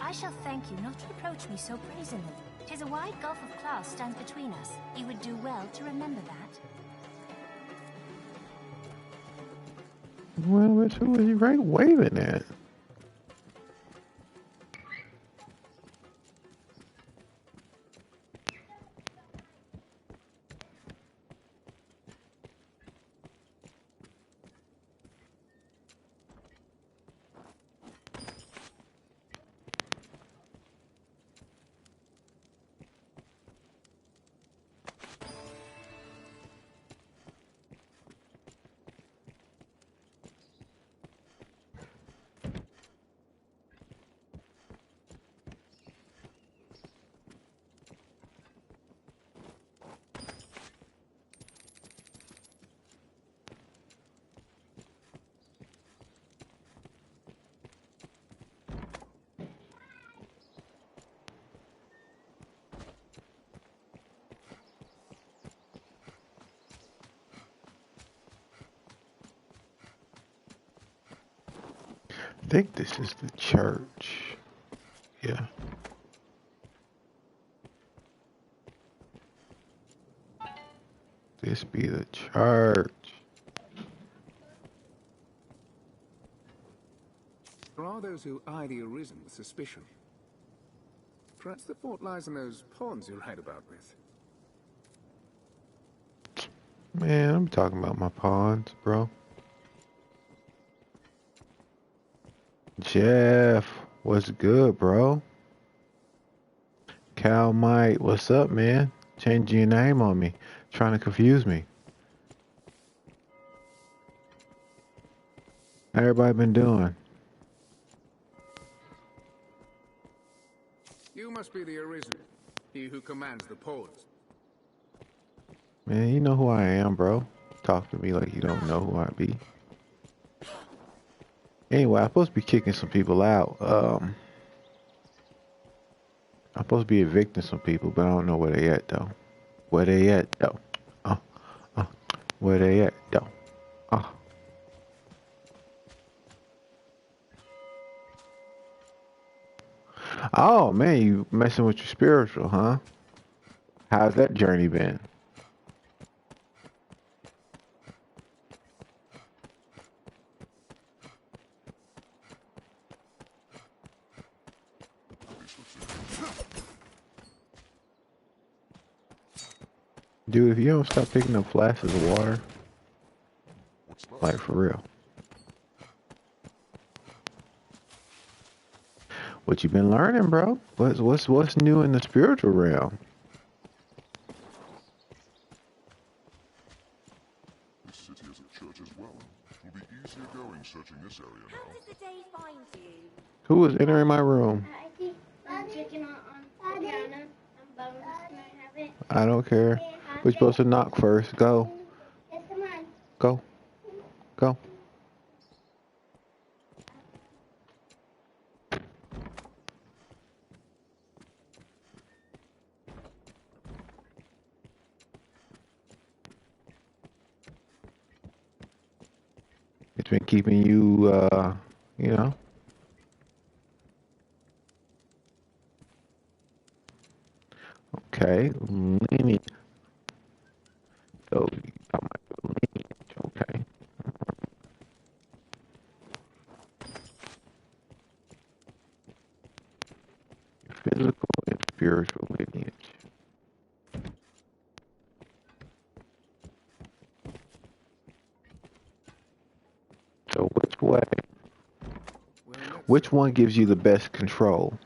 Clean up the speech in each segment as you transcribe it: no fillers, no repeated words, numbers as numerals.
I shall thank you not to approach me so brazenly. 'Tis a wide gulf of class stands between us. You would do well to remember that. Well, who was he right waving at? I think this is the church. Yeah. This be the church. There are those who eye the Arisen with suspicion. Perhaps the fault lies in those pawns you ride about with. Man, I'm talking about my pawns, bro. Jeff, what's good, bro? Cal Mike, what's up, man? Changing your name on me. Trying to confuse me. How everybody been doing? You must be the Arisen, he who commands the pawns. Man, you know who I am, bro. Talk to me like you don't know who I be. Anyway, I'm supposed to be kicking some people out. I'm supposed to be evicting some people, but I don't know where they at, though. Where they at, though? Where they at, though? Oh, man, you messing with your spiritual, huh? How's that journey been? Dude, if you don't stop picking up flashes of water, like for real. What you been learning, bro? What's new in the spiritual realm? This city has a church as well. It will be easier going searching this area now. How did the day find you? Who was entering my room? I'm checking on Diana. I'm bummed. Can I have it? I don't care. We're supposed to knock first. Go. Yes, come on. Go. Go. It's been keeping you, you know. Okay, lineage. So, you talking about lineage, okay. Physical and spiritual lineage. So, which way? Which one gives you the best control?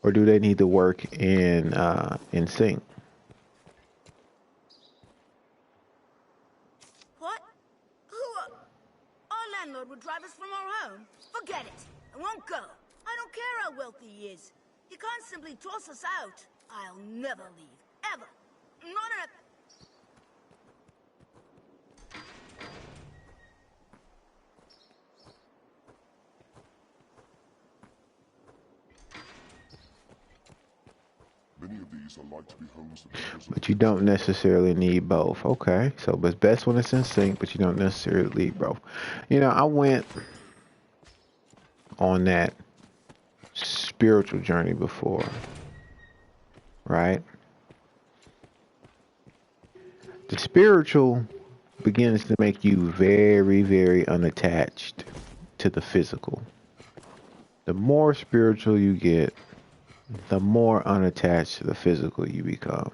Or do they need to work in sync? What? Who? Our landlord would drive us from our home? Forget it. I won't go. I don't care how wealthy he is. He can't simply toss us out. I'll never leave. Ever. Not in a... Many of these are like to be homes to members But you don't necessarily need both. Okay, so but it's best when it's in sync, but you don't necessarily need both. You know, I went on that spiritual journey before, right? The spiritual begins to make you very, very unattached to the physical. The more spiritual you get, the more unattached to the physical you become.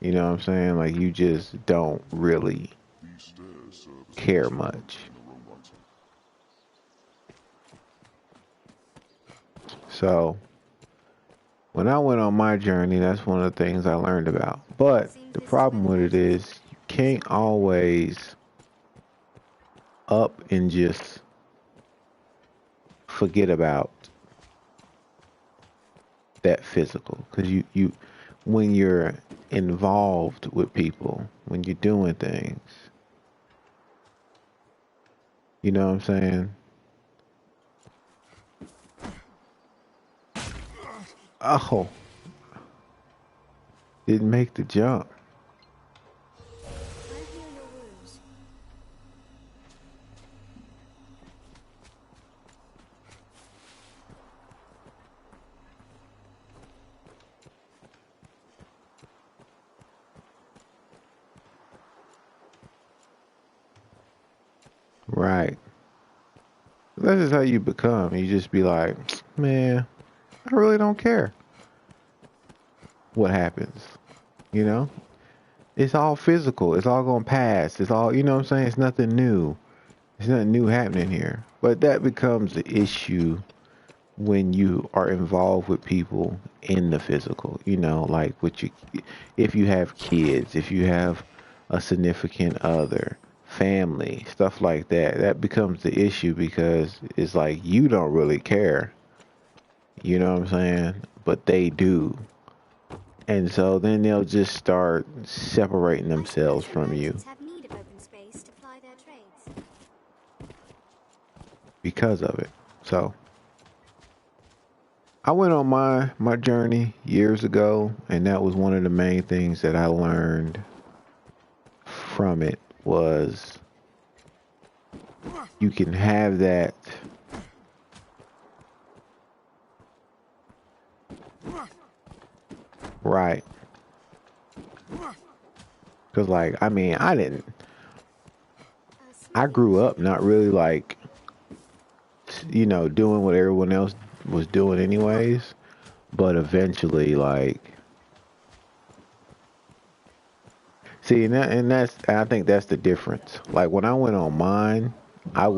You know what I'm saying? Like, you just don't really care much. So, when I went on my journey, that's one of the things I learned about. But the problem with it is, you can't always up and just forget about that physical. Because when you're involved with people, when you're doing things, you know what I'm saying? Oh, didn't make the jump. Right. This is how you become. You just be like, man, I really don't care what happens. You know? It's all physical. It's all gonna pass. It's all, you know what I'm saying? It's nothing new. There's nothing new happening here. But that becomes the issue when you are involved with people in the physical. You know, like if you have kids, if you have a significant other, family, stuff like that, that becomes the issue because it's like you don't really care. You know what I'm saying? But they do. And so then they'll just start separating themselves from you because of it. So I went on my journey years ago, and that was one of the main things that I learned from it was you can have that right. Because, like, I mean, I grew up not really, like, you know, doing what everyone else was doing anyways. But eventually, like, see, and I think that's the difference. Like, when I went on mine, I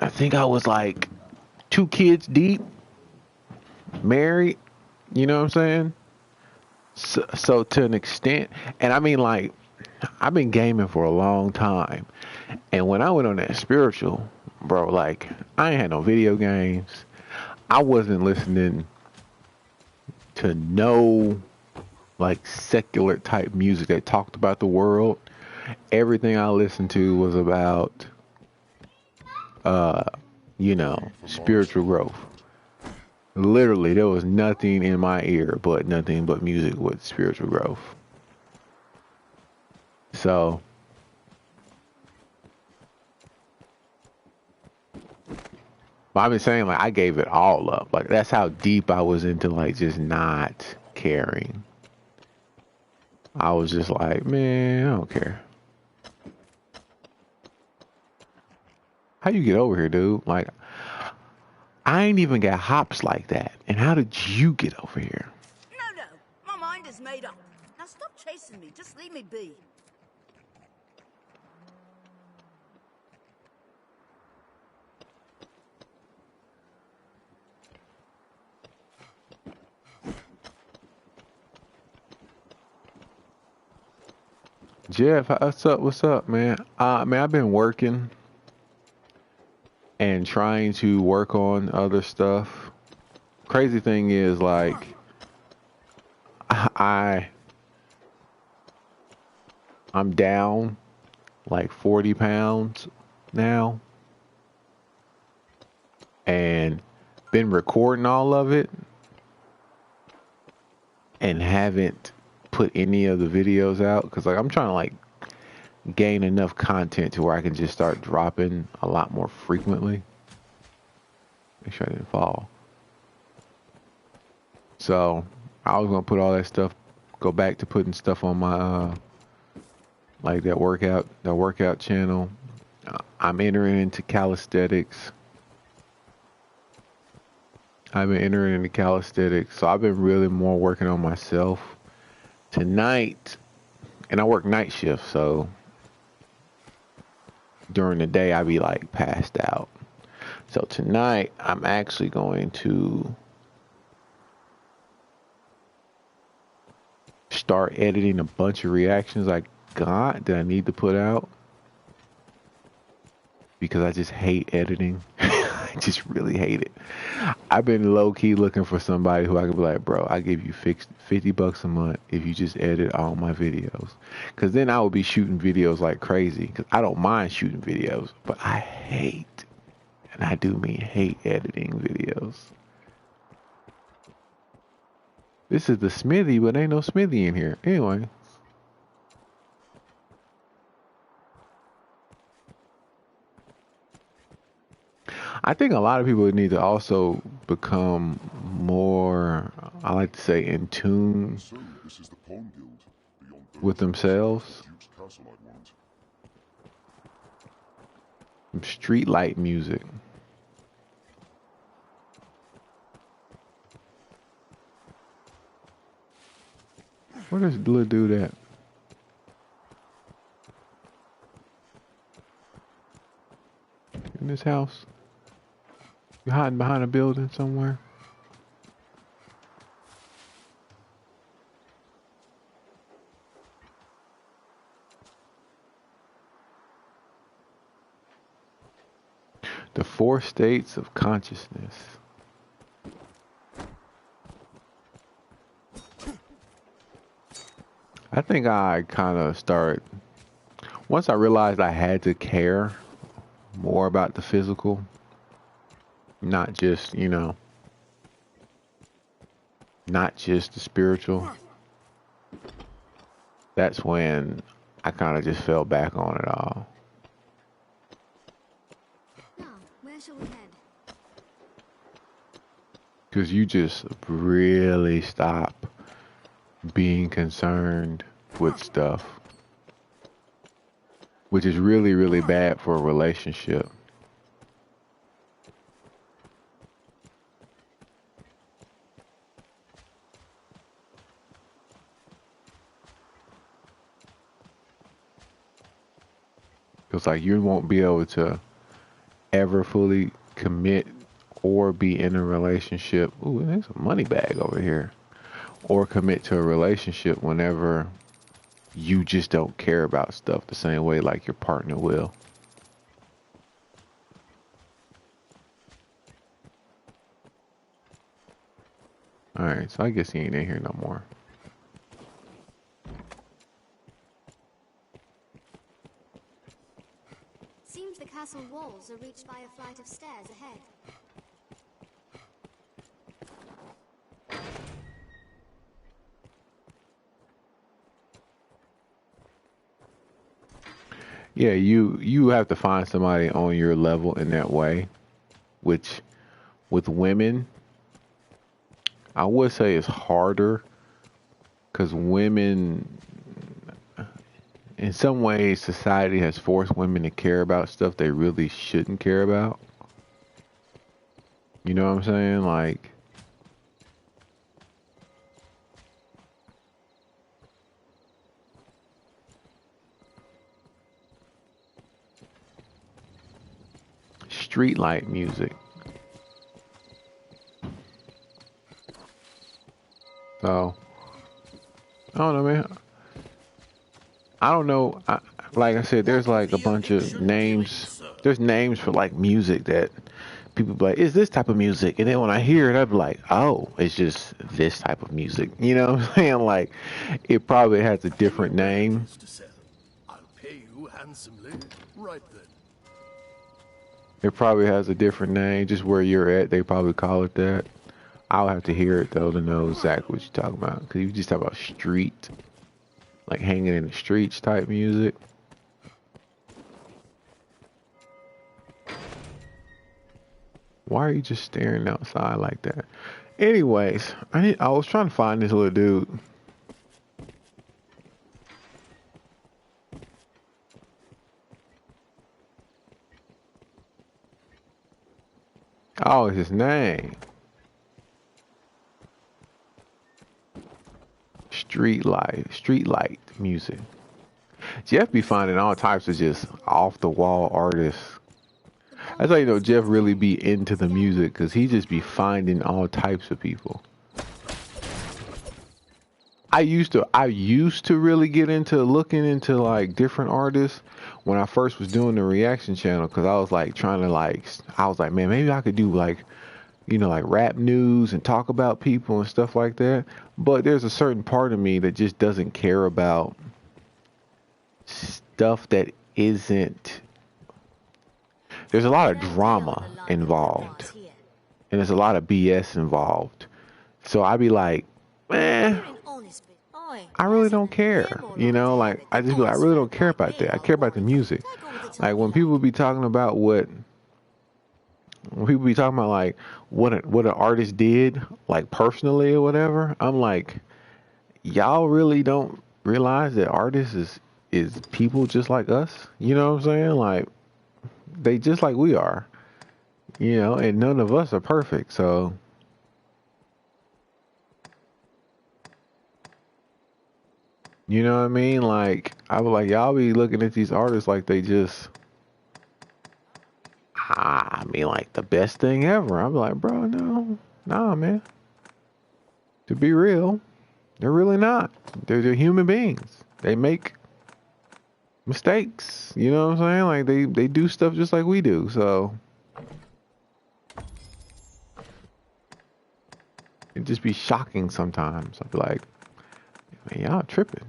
think I was like 2 kids deep, married, you know what I'm saying? So to an extent, and I mean, like, I've been gaming for a long time, and when I went on that spiritual, bro, like, I ain't had no video games. I wasn't listening to no, like, secular type music that talked about the world. Everything I listened to was about, you know, spiritual growth. Literally, there was nothing in my ear but nothing but music with spiritual growth. So, I've been saying, like, I gave it all up. Like, that's how deep I was into, like, just not caring. I was just like, man, I don't care. How you get over here, dude? Like, I ain't even got hops like that. And how did you get over here? No, my mind is made up. Now stop chasing me. Just leave me be. Jeff, what's up, man? Man, I've been working and trying to work on other stuff. Crazy thing is, like, I'm down like 40 pounds now and been recording all of it and haven't put any of the videos out because, like, I'm trying to, like, gain enough content to where I can just start dropping a lot more frequently. Make sure I didn't fall. So I was gonna put all that stuff, go back to putting stuff on my like that workout channel. I'm entering into calisthenics. I've been entering into calisthenics, so I've been really more working on myself. Tonight, and I work night shift, so during the day I be like passed out. So tonight I'm actually going to start editing a bunch of reactions I got that I need to put out, because I just hate editing. I just really hate it. I've been low-key looking for somebody who I could be like, bro, I give you $50 a month if you just edit all my videos. Because then I would be shooting videos like crazy. Because I don't mind shooting videos, but I hate, and I do mean hate, editing videos. This is the Smithy, but ain't no Smithy in here. Anyway. I think a lot of people need to also become more, I like to say, in tune So, this is the Pawn Guild. Beyond with themselves. Duke's Castle, I want. Some street light music. Where does little dude at? In this house? You hiding behind a building somewhere? The 4 states of consciousness. I think I kind of once I realized I had to care more about the physical, not just, not just the spiritual. That's when I kind of just fell back on it all. Now, where shall we head? Because you just really stop being concerned with stuff, which is really, really bad for a relationship. It's like you won't be able to ever fully commit or be in a relationship. Ooh, there's a money bag over here. Or commit to a relationship whenever you just don't care about stuff the same way like your partner will. Alright, so I guess he ain't in here no more. Seems the castle walls are reached by a flight of stairs ahead. Yeah, you have to find somebody on your level in that way, which with women, I would say it's harder because women, in some ways, society has forced women to care about stuff they really shouldn't care about. You know what I'm saying? Like, street light music. So, I don't know, man. I don't know. Like I said, there's like a bunch of names. There's names for like music that people be like, is this type of music? And then when I hear it, I'd be like, oh, it's just this type of music. You know what I'm saying? Like, it probably has a different name. I'll pay you handsomely. Right then. It probably has a different name, just where you're at. They probably call it that. I'll have to hear it though to know exactly what you're talking about. Because you just talk about street, like hanging in the streets type music. Why are you just staring outside like that? Anyways, I was trying to find this little dude. Oh, his name. Street light music. Jeff be finding all types of just off the wall artists. That's how you know Jeff really be into the music, cause he just be finding all types of people. I used to really get into looking into like different artists when I first was doing the reaction channel, cause I was like trying to I was like, man, maybe I could do like, you know, like rap news and talk about people and stuff like that. But there's a certain part of me that just doesn't care about stuff that isn't. There's a lot of drama involved, and there's a lot of BS involved. So I'd be like, man, I really don't care. You know, like I just be like, I really don't care about that. I care about the music. Like when people be talking about when people be talking about like what an artist did, like personally or whatever, I'm like, y'all really don't realize that artists is people just like us. You know what I'm saying? Like they just like we are. You know, and none of us are perfect. So you know what I mean? Like I was like, y'all be looking at these artists like they just. I mean, like the best thing ever. I'm like, bro, no, nah, man. To be real, they're really not. They're human beings. They make mistakes. You know what I'm saying? Like they do stuff just like we do. So it just be shocking sometimes. I'd be like, man, y'all tripping.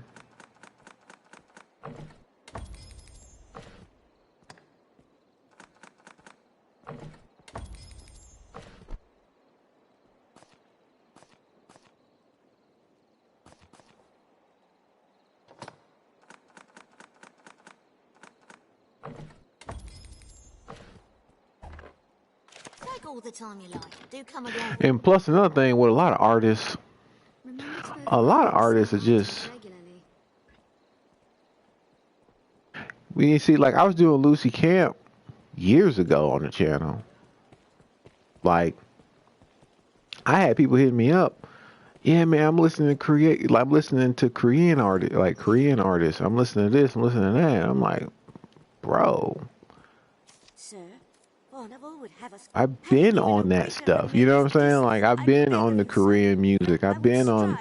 All the time you like. Do come again. And plus another thing with a lot of artists are just we see like I was doing Lucy Camp years ago on the channel. Like I had people hitting me up. Yeah, man, I'm listening to Korean artists, like Korean artists. I'm listening to this, I'm listening to that. I'm like, bro, I've been on that stuff. You know what I'm saying? Like I've been on the Korean music. I've been on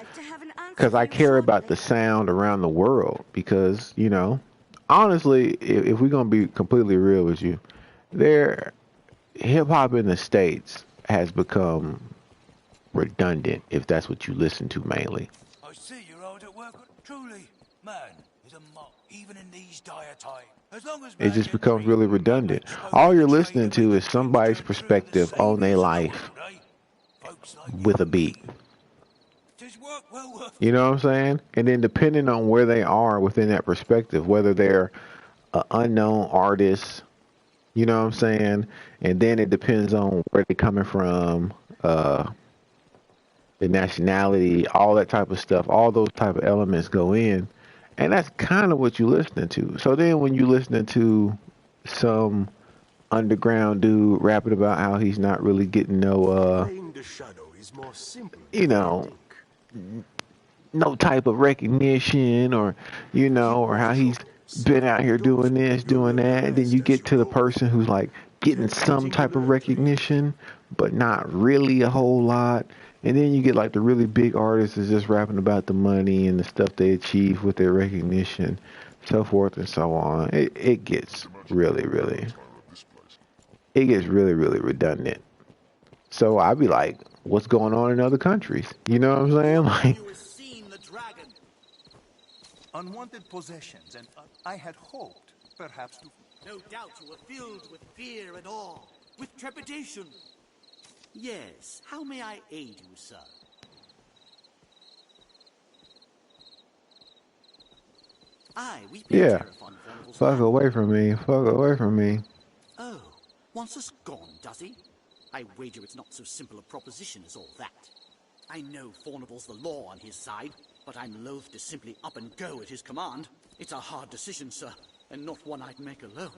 because I care about the sound around the world. Because you know, honestly, if we're gonna be completely real with you, there, hip hop in the States has become redundant. If that's what you listen to mainly. I see you're hard at work. Truly, man is a mock, even in these dire times. As long as It just becomes really redundant. All you're listening to is somebody's perspective on their life with a beat. You know what I'm saying? And then depending on where they are within that perspective, whether they're an unknown artist, you know what I'm saying? And then it depends on where they're coming from, the nationality, all that type of stuff, all those type of elements go in. And that's kind of what you're listening to. So then when you're listening to some underground dude rapping about how he's not really getting no, you know, no type of recognition or, you know, or how he's been out here doing this, doing that. And then you get to the person who's like getting some type of recognition, but not really a whole lot. And then you get like the really big artists is just rapping about the money and the stuff they achieve with their recognition, so forth and so on. It gets really redundant. So I'd be like, what's going on in other countries? You know what I'm saying? Like, unwanted possessions, and I had hoped, perhaps, to... No doubt you were filled with fear and awe, with trepidation. Yes, how may I aid you, sir? yeah. Fuck away from me. Fuck away from me. Oh, wants us gone, does he? I wager it's not so simple a proposition as all that. I know Fornible's the law on his side, but I'm loath to simply up and go at his command. It's a hard decision, sir, and not one I'd make alone.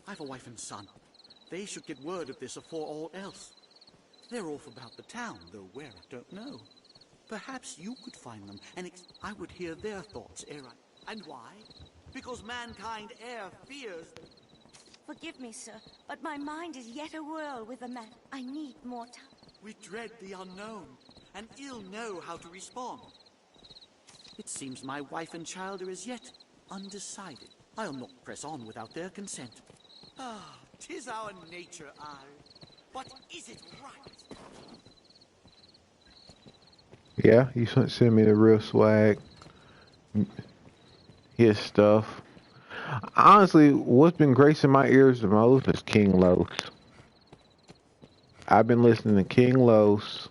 I've a wife and son. They should get word of this afore all else. They're off about the town, though where I don't know. Perhaps you could find them, and I would hear their thoughts ere I... And why? Because mankind e'er fears... Forgive me, sir, but my mind is yet a-whirl with the matter. I need more time. We dread the unknown, and ill know how to respond. It seems my wife and child are as yet undecided. I'll not press on without their consent. Ah, 'tis our nature, but is it right? Yeah, you send me the real swag, his stuff. Honestly, what's been gracing my ears the most is King Los. I've been listening to King Los,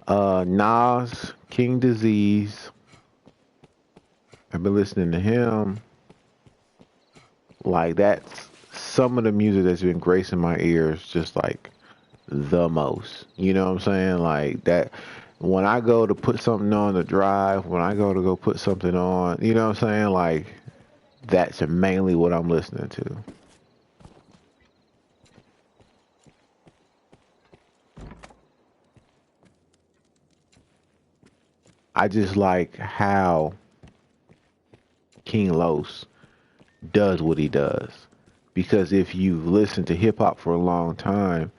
Nas, King Disease. I've been listening to him. Like, that's some of the music that's been gracing my ears just like the most. You know what I'm saying? Like that when I go to put something on the drive, when I go put something on, you know what I'm saying? Like that's mainly what I'm listening to. I just like how King Los does what he does. Because if you've listened to hip hop for a long time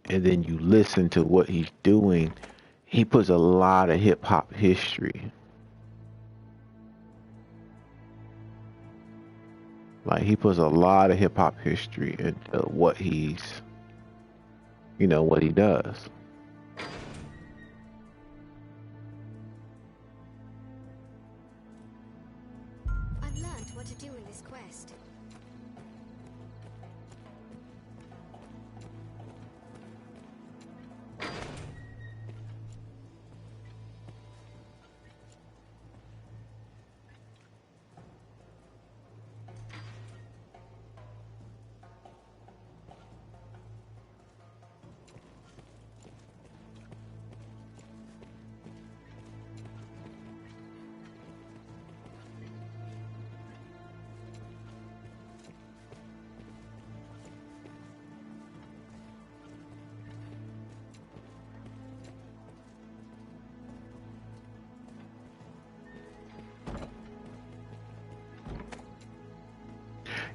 and then you listen to what he's doing, he puts a lot of hip hop history. Like he puts a lot of hip hop history into what he's, what he does. I've learned what to do in this quest.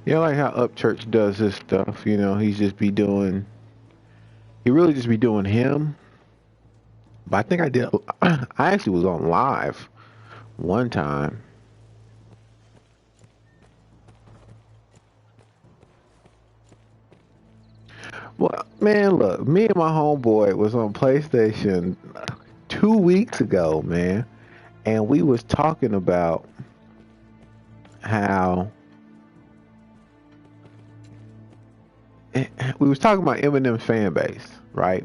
Yeah, I like how Upchurch does his stuff. He really just be doing him. But I think I actually was on live one time. Well, man, look, me and my homeboy was on PlayStation 2 weeks ago, man. And we was talking about how we was talking about Eminem fan base, right?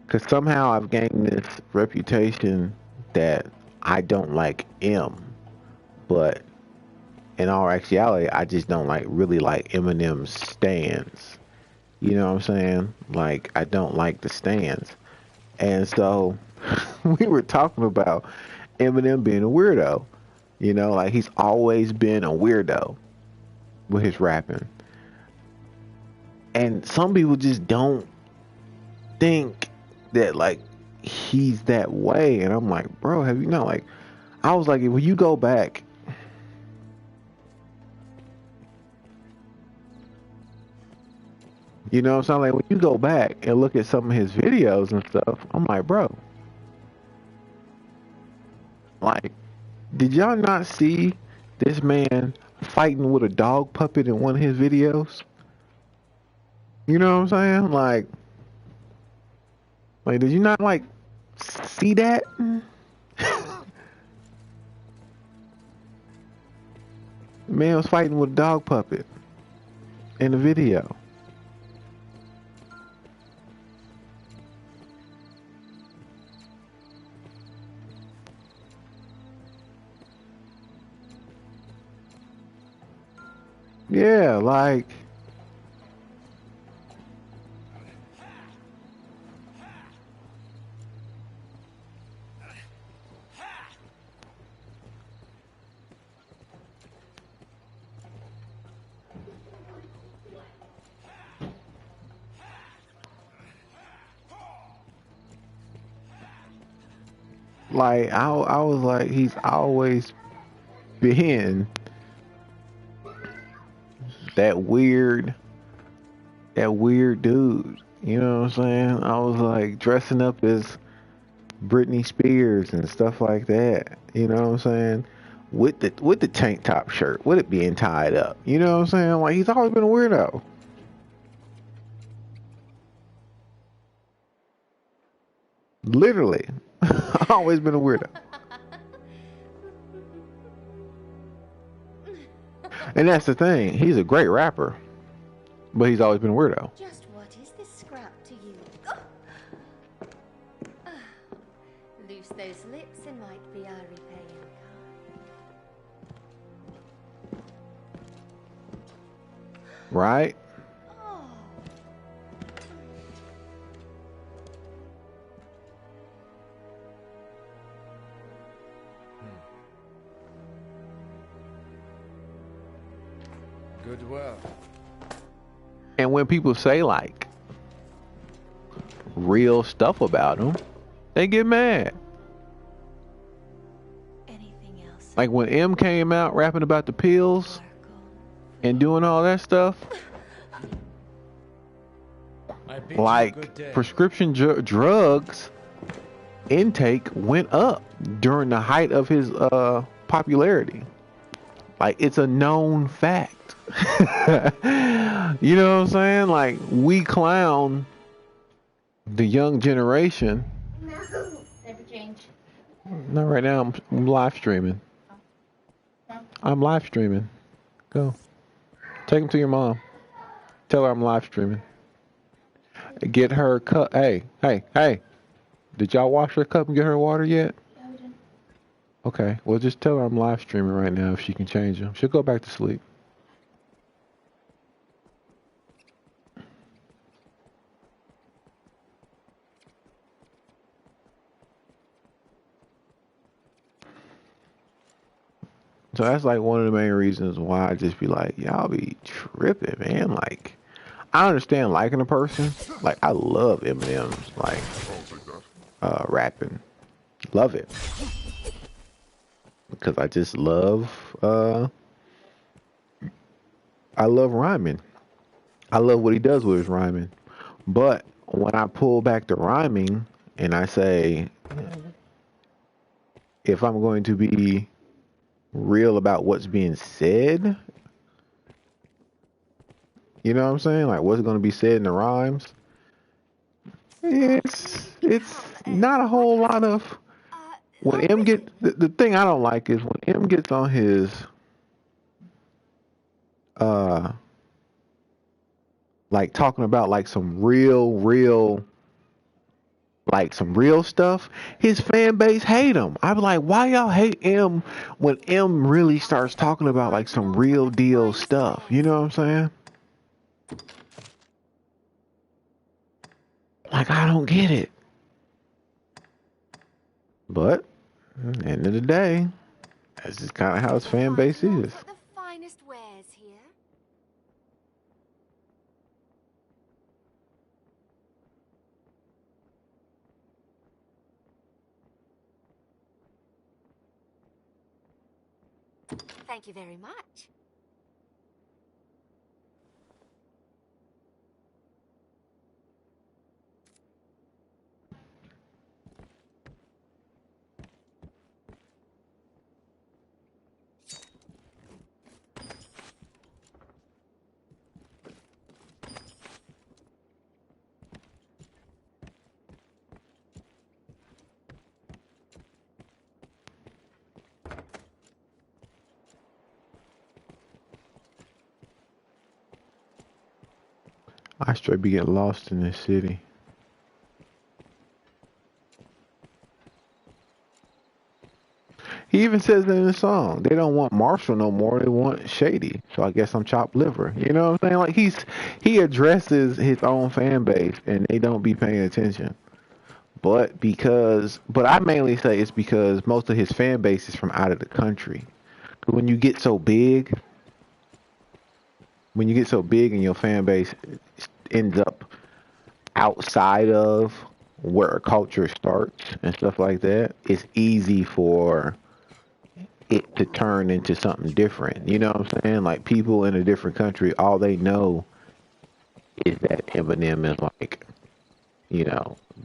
Because somehow I've gained this reputation that I don't like M, but in all actuality, I just don't really like Eminem's stance. You know what I'm saying? Like I don't like the stance, and so we were talking about Eminem being a weirdo. Like he's always been a weirdo with his rapping. And some people just don't think that like he's that way. And I'm like, bro, have you not I was like, when you go back, you know what I'm saying? Like when you go back and look at some of his videos and stuff, I'm like, bro, like, did y'all not see this man fighting with a dog puppet in one of his videos? You know what I'm saying? Like, did you not see that? The man was fighting with a dog puppet in the video. Yeah, I was like, he's always been that weird, that weird dude. You know what I'm saying? I was like dressing up as Britney Spears and stuff like that. You know what I'm saying? With the tank top shirt, with it being tied up. You know what I'm saying? Like he's always been a weirdo. Literally, always been a weirdo. And that's the thing. He's a great rapper, but he's always been a weirdo. Just what is this scrap to you? Loose those lips and might be our repaying card. Right? Good work. And when people say like real stuff about him, they get mad. Anything else? Like when M came out rapping about the pills and doing all that stuff, like prescription drugs intake went up during the height of his popularity. Like it's a known fact. You know what I'm saying? Like we clown the young generation. No. Never change. Not right now. I'm live streaming. I'm live streaming. Go. Take him to your mom. Tell her I'm live streaming. Get her cup. Hey. Did y'all wash her cup and get her water yet? Okay. Well, just tell her I'm live streaming right now if she can change them. She'll go back to sleep. So that's like one of the main reasons why I just be like, y'all be tripping, man. Like, I understand liking a person. Like, I love Eminem's like rapping, love it because I just love I love rhyming. I love what he does with his rhyming. But when I pull back the rhyming and I say, if I'm going to be real about what's being said, you know what I'm saying? Like what's going to be said in the rhymes. It's not a whole lot of when M get the thing I don't like is when M gets on his like talking about like some real like some real stuff, his fan base hate him. I be like, why y'all hate M when M really starts talking about like some real deal stuff? You know what I'm saying? Like I don't get it. But at the end of the day, that's just kind of how his fan base is. The finest wares here. Thank you very much. I straight be getting lost in this city. He even says it in the song. They don't want Marshall no more. They want Shady. So I guess I'm chopped liver. You know what I'm saying? Like he addresses his own fan base, and they don't be paying attention. But I mainly say it's because most of his fan base is from out of the country. When you get so big, and your fan base ends up outside of where a culture starts and stuff like that, it's easy for it to turn into something different. You know what I'm saying? Like people in a different country, all they know is that Eminem is like,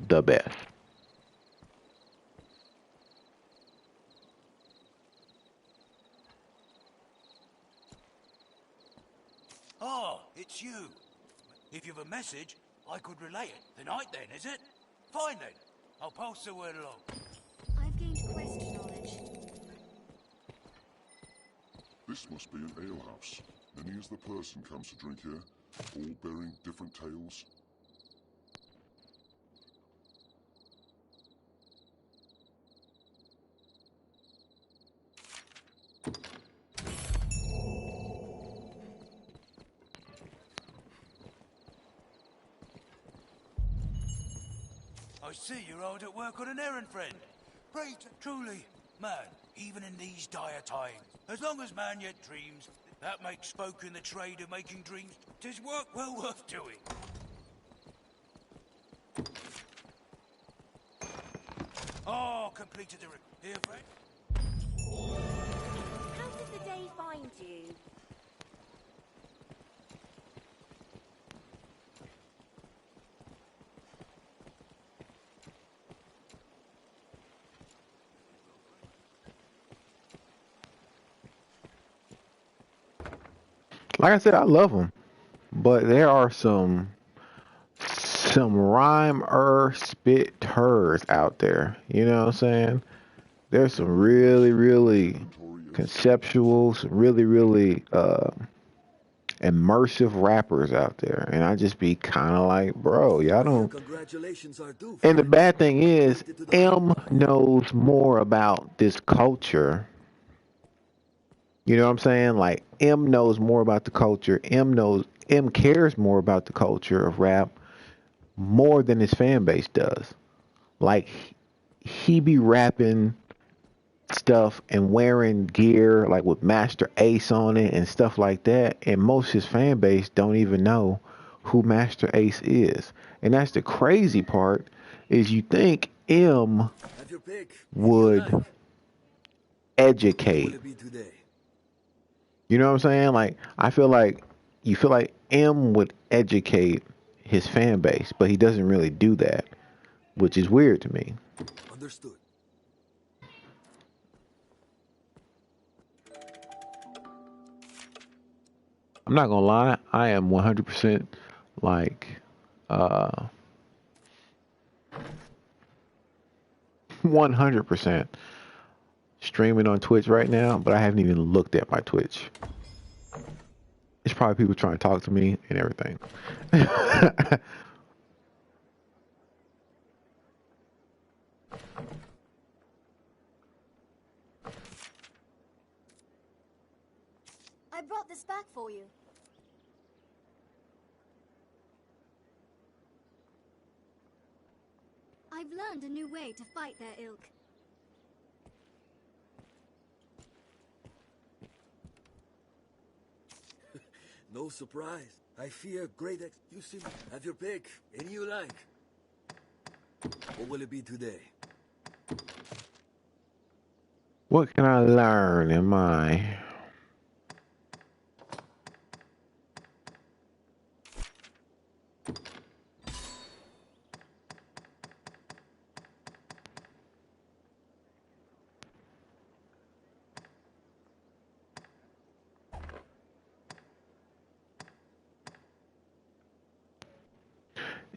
the best. Oh, it's you. If you've a message, I could relay it. Tonight then, is it? Fine then. I'll pass the word along. I've gained quest knowledge. This must be an alehouse. Many as the person comes to drink here, all bearing different tales. I see you're hard at work on an errand, friend. Pray, truly, man, even in these dire times, as long as man yet dreams, that makes spoken the trade of making dreams, 'tis work well worth doing. Oh, completed the here, friend. How did the day find you? Like I said, I love them, but there are some rhyme spit hers out there. You know what I'm saying? There's some really, really conceptual, some really, really immersive rappers out there, and I just be kind of like, bro, y'all don't. Congratulations are due. And the bad thing is, M knows more about this culture. You know what I'm saying? Like M knows more about the culture. M cares more about the culture of rap more than his fan base does. Like he be rapping stuff and wearing gear like with Master Ace on it and stuff like that, and most of his fan base don't even know who Master Ace is. And that's the crazy part is you think M would educate. You know what I'm saying? Like I feel like you feel like M would educate his fan base, but he doesn't really do that, which is weird to me. Understood. I'm not gonna lie, I am 100% like 100% streaming on Twitch right now, but I haven't even looked at my Twitch. It's probably people trying to talk to me and everything. I brought this back for you. I've learned a new way to fight their ilk. No surprise. I fear great you see, have your pick. Any you like. What will it be today? What can I learn in my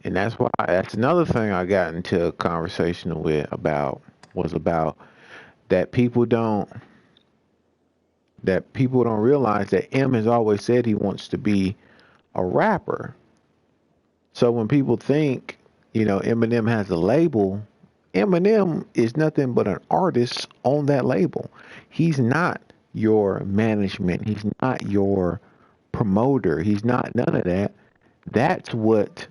and that's another thing I got into a conversation with about was about that people don't realize that M has always said he wants to be a rapper. So when people think, Eminem has a label, Eminem is nothing but an artist on that label. He's not your management. He's not your promoter. He's not none of that. That's what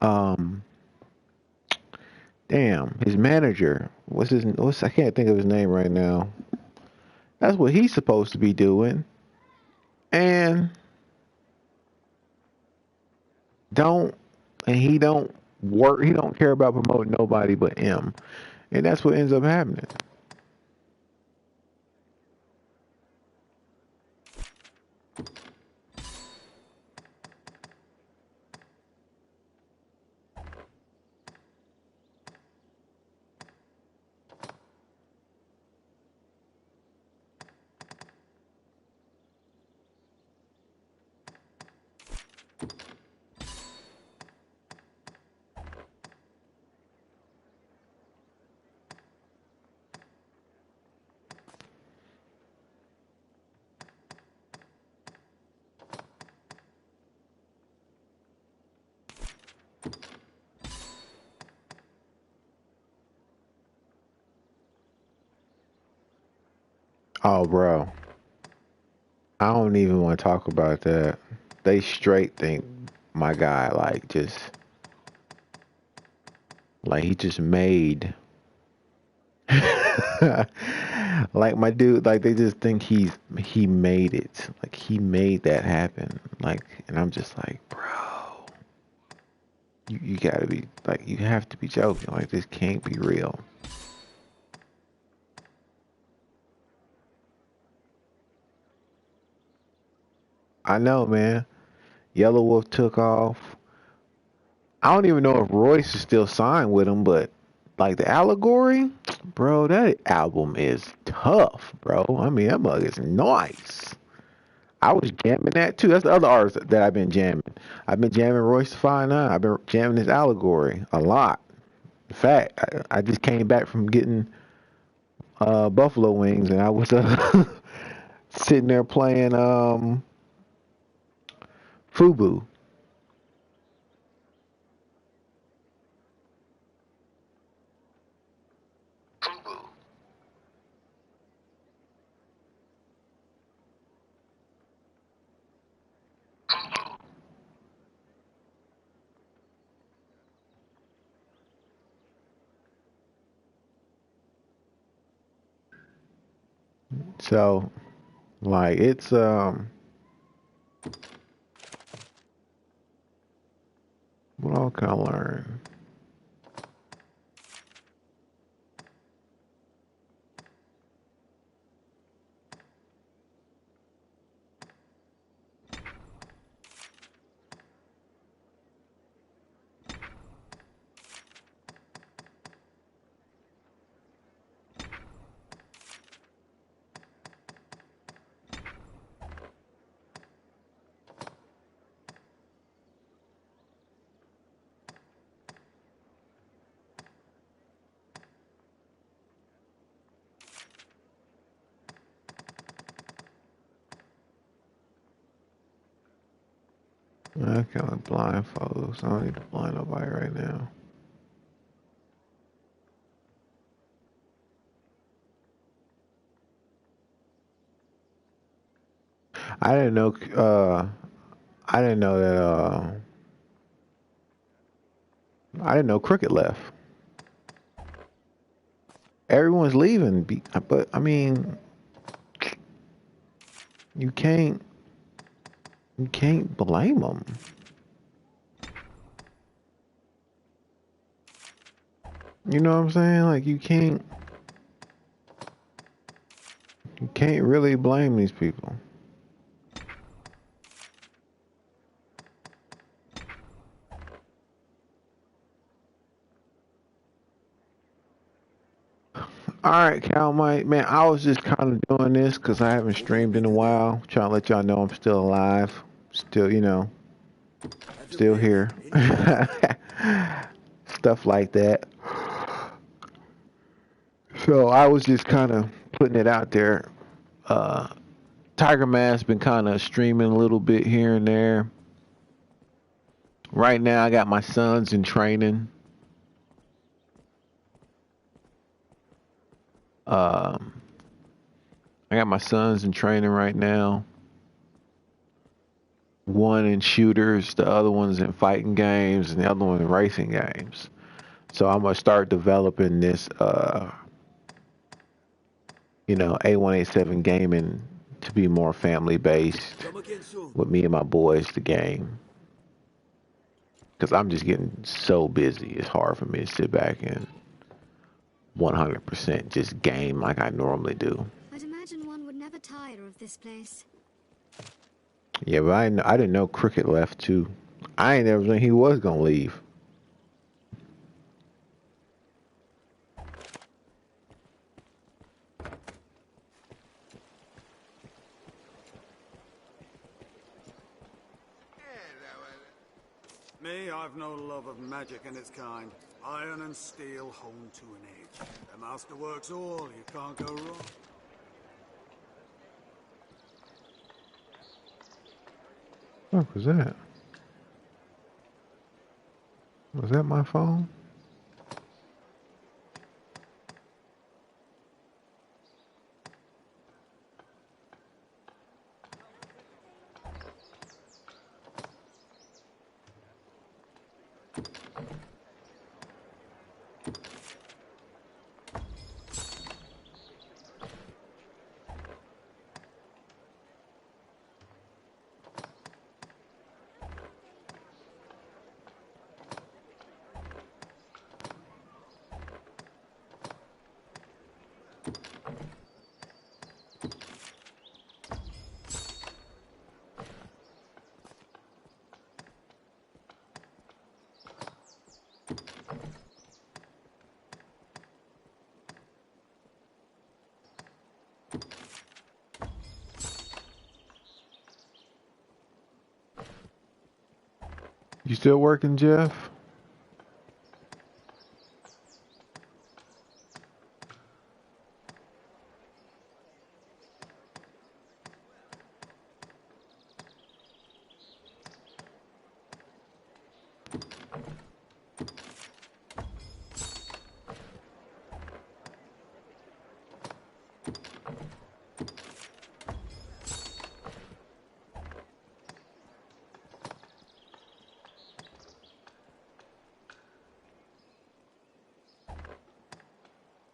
um damn, his manager, what's I can't think of his name right now. That's what he's supposed to be doing. And don't and he don't care about promoting nobody but him. And that's what ends up happening. Oh bro. I don't even want to talk about that. They straight think my guy like he just made like my dude, like they just think he made it. Like he made that happen. Like, and I'm just like, bro, you gotta be like, you have to be joking. Like this can't be real. I know, man. Yellow Wolf took off. I don't even know if Royce is still signed with him, but like the Allegory, bro, that album is tough, bro. I mean, that mug is nice. I was jamming that too. That's the other artist that I've been jamming. I've been jamming Royce 5'9". I've been jamming his Allegory a lot. In fact, I just came back from getting buffalo wings, and I was sitting there playing Fubu. So like it's what all can I learn? I kind of blind folks. I don't need to blind nobody right now. I didn't know. I didn't know that. I didn't know Cricket left. Everyone's leaving, but I mean, you can't. You can't blame them. You know what I'm saying? Like you can't. You can't really blame these people. All right, Cal Mike, man, I was just kind of doing this because I haven't streamed in a while. Trying to let y'all know I'm still alive. Still, still here. Stuff like that. So I was just kind of putting it out there. Tiger Mask been kind of streaming a little bit here and there. Right now, I got my sons in training. Um, I got my sons in training right now. One in shooters, the other one's in fighting games, and the other one in racing games. So I'm gonna start developing this, A187 gaming to be more family based Come again soon. with me and my boys to game. Because I'm just getting so busy. It's hard for me to sit back and 100% just game like I normally do. I'd imagine one would never tire of this place. Yeah, but I didn't know Cricket left too. I ain't never think he was gonna leave. Me, I've no love of magic in its kind. Iron and steel honed to an edge. The master works all, you can't go wrong. What was that? Was that my phone? You still working, Jeff?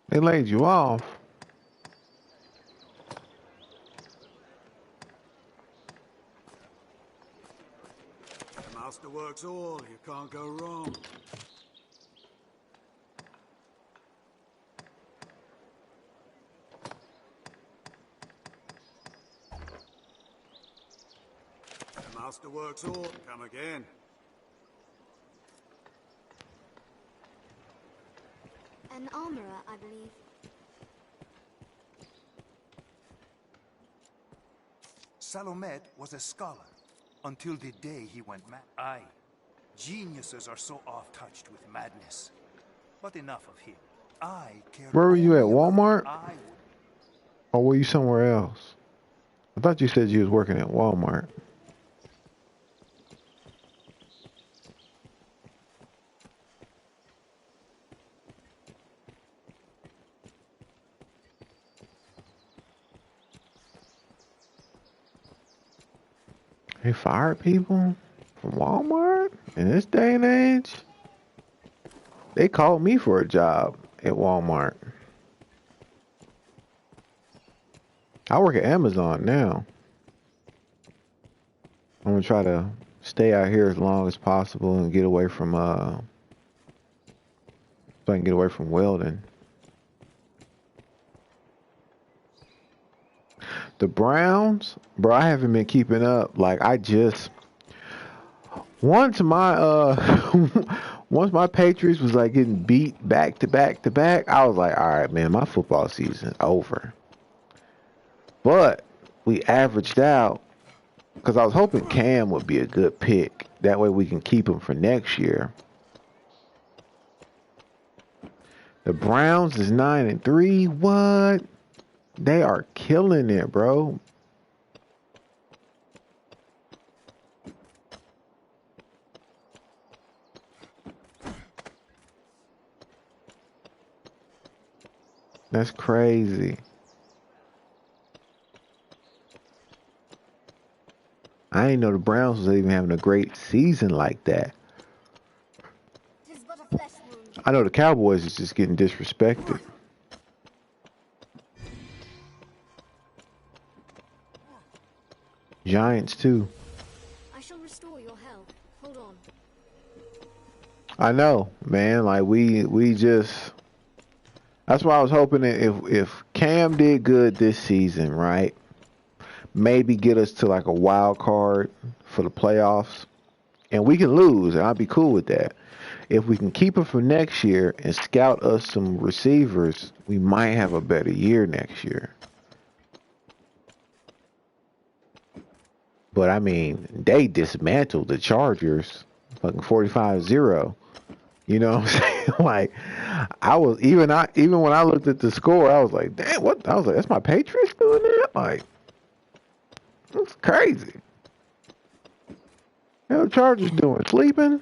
They laid you off. The master works all, you can't go wrong. The master works all, come again. An armorer, I believe. Salomet was a scholar until the day he went mad. Aye, geniuses are so off-touched with madness. But enough of him. I care. Where were you at, only Walmart? about I would. Or were you somewhere else? I thought you said you was working at Walmart. They fired people from Walmart in this day and age? They called me for a job at Walmart. I work at Amazon now. I'm gonna try to stay out here as long as possible and get away from so I can get away from welding. The Browns, bro, I haven't been keeping up. Like once my once my Patriots was like getting beat back to back to back, I was like, all right, man, my football season's over. But we averaged out because I was hoping Cam would be a good pick. That way we can keep him for next year. The Browns is 9-3. What? They are killing it, bro. That's crazy. I didn't know the Browns was even having a great season like that. I know the Cowboys is just getting disrespected. Giants too. I shall restore your health. Hold on. I know, man. Like we just. That's why I was hoping that if Cam did good this season, right? Maybe get us to like a wild card for the playoffs, and we can lose, and I'd be cool with that. If we can keep it for next year and scout us some receivers, we might have a better year next year. But I mean, they dismantled the Chargers, fucking 45-0. You know what I'm saying? Like, even when I looked at the score, I was like, damn, what? I was like, that's my Patriots doing that? Like, that's crazy. How the Chargers doing? Sleeping?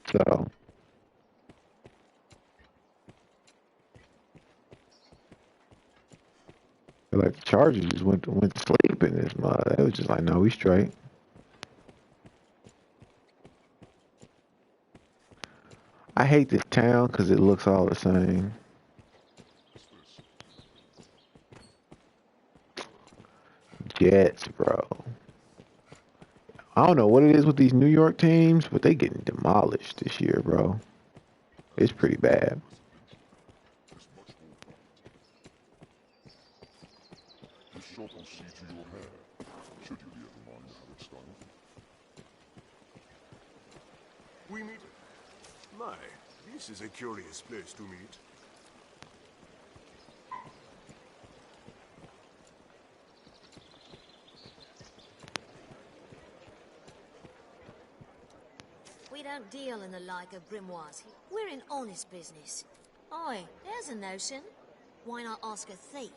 So, like the Chargers just went to sleep in this mud. It was just like, no, we straight. I hate this town because it looks all the same. Jets, bro. I don't know what it is with these New York teams, but they getting demolished this year, bro. It's pretty bad. This shop will see to your hair, should you ever mind how it's done. We meet. My, this is a curious place to meet. We don't deal in the like of grimoires. We're in honest business. Oi, there's a notion. Why not ask a thief?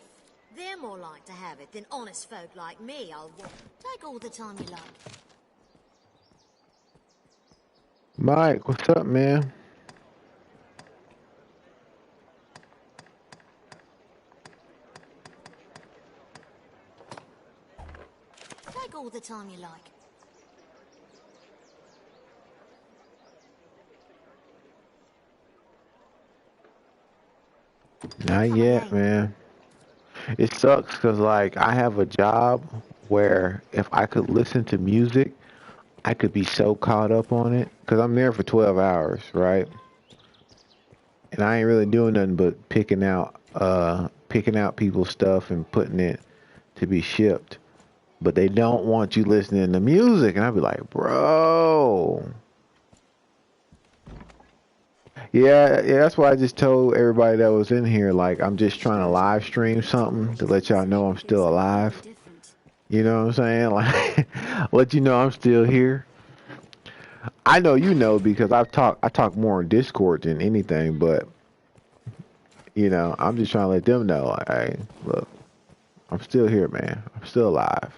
They're more like to have it than honest folk like me, old woman. Take all the time you like. Mike, what's up, man? Take all the time you like. Not yet, man. It sucks because, like, I have a job where if I could listen to music, I could be so caught up on it because I'm there for 12 hours, right? And I ain't really doing nothing but picking out people's stuff and putting it to be shipped. But they don't want you listening to music, and I'd be like, bro. Yeah, that's why I just told everybody that was in here, like, I'm just trying to live stream something to let y'all know I'm still alive. You know what I'm saying? Like, let you know I'm still here. I know you know because I talk more on Discord than anything, but I'm just trying to let them know, like, hey, look, I'm still here, man. I'm still alive.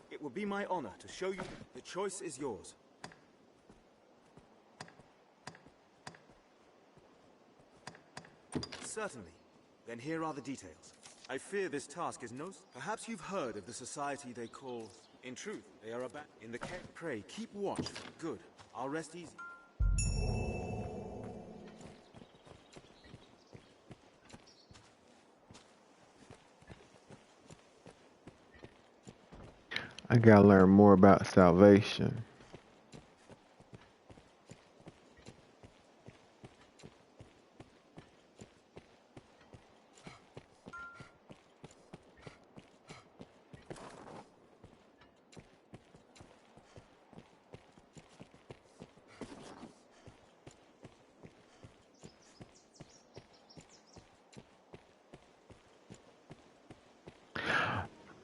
It would be my honor to show you. The choice is yours. Certainly. Then here are the details. I fear this task is no... Perhaps you've heard of the society they call... In truth, they are about... In the cave. Pray, keep watch. Good. I'll rest easy. I gotta learn more about salvation.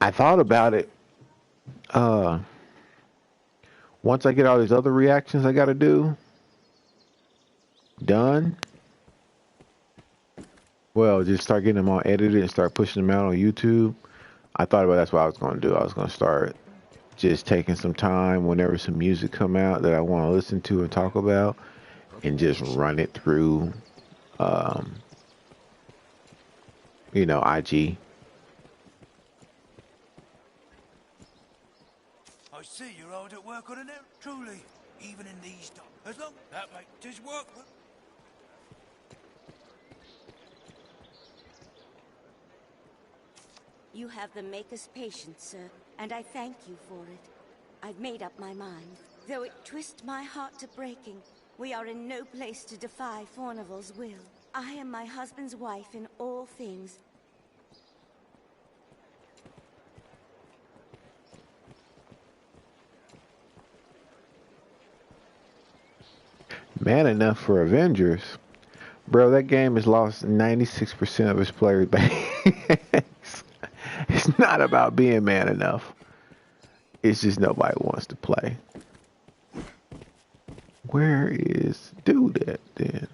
I thought about it. Uh, Once I get all these other reactions I gotta do done, Well, just start getting them all edited and start pushing them out on YouTube. I thought about that's what I was going to do. I was going to start just taking some time whenever some music come out that I want to listen to and talk about, and just run it through, um, IG. I see you're hard at work on an errand. Truly, even in these days. As long that makes his work. You have the Maker's patience, sir, and I thank you for it. I've made up my mind. Though it twists my heart to breaking, we are in no place to defy Fornival's will. I am my husband's wife in all things. Man enough for Avengers. Bro, that game has lost 96% of its player base. It's not about being man enough. It's just nobody wants to play. Where is dude at then?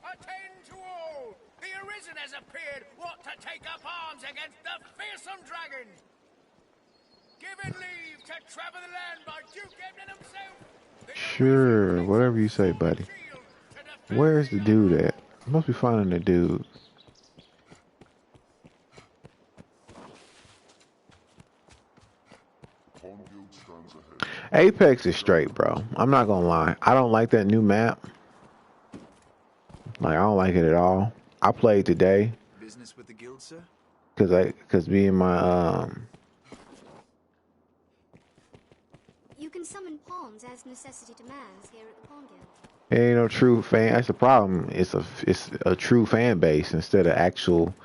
Attend to all! The Arisen has appeared, what to take up arms against the fearsome dragon! Given leave to travel the land by Duke Edmund himself! Sure, whatever you say, buddy. Where's the dude at? I must be finding the dude. Apex is straight, bro. I'm not gonna lie. I don't like that new map. Like, I don't like it at all. I played today. Business with the guild, sir? Cause me and my You can summon pawns as necessity demands here at the Pawn Guild. ain't no true fan. That's the problem. It's a true fan base instead of actual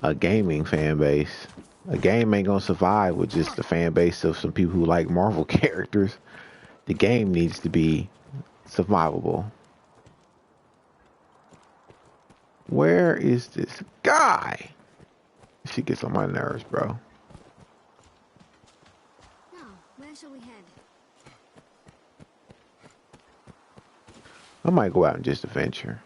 a gaming fan base. A game ain't gonna survive with just the fan base of some people who like Marvel characters. The game needs to be survivable. Where is this guy? She gets on my nerves, bro. Now, where shall we head? I might go out and just adventure.